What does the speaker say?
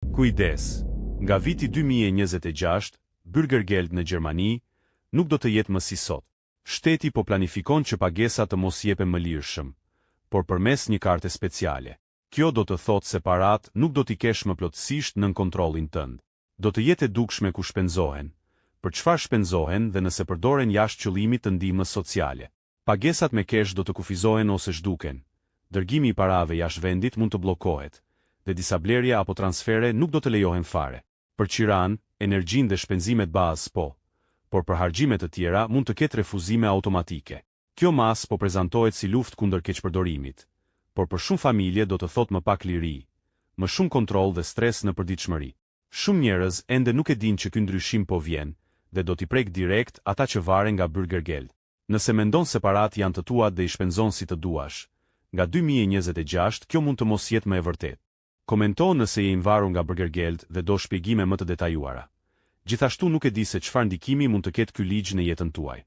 Kujdes! Nga viti 2026, Bürgergeld në Gjermani nuk do të jetë më si sot. Shteti po planifikon që pagesat të mos jepen më lirshëm, por përmes një karte speciale. Kjo do të thotë se parat nuk do t'i kesh më plotësisht nën kontrollin tënd. Do të jetë e dukshme ku shpenzohen, për çfarë shpenzohen dhe nëse përdoren jashtë qëllimit të ndihmës sociale. Pagesat me kesh do të kufizohen ose zhduken. Dërgimi i parave jashtë vendit mund të bllokohet, dhe disa blerje apo transfere nuk do të lejohen fare. Për qiran, energjinë dhe shpenzimet bazë po, por për harxhimet të tjera mund të ketë refuzime automatike. Kjo mas po prezantohet si luftë kundër keqpërdorimit, por për shumë familje do të thotë më pak liri, më shumë kontroll dhe stres në përditshmëri. Shumë njerëz ende nuk e dinë që ky ndryshim po vjen, dhe do t'i prek direkt ata që varen nga Bürgergeld. Nëse mendon se parat janë të tuat dhe i shpenzon si të duash, nga 2026 kjo mund të mos jetë më e vërtetë. Komento nëse je i varur nga Bürgergeld dhe do shpjegime më të detajuara. Gjithashtu nuk e di se çfarë ndikimi mund të ketë ky ligj në jetën tuaj.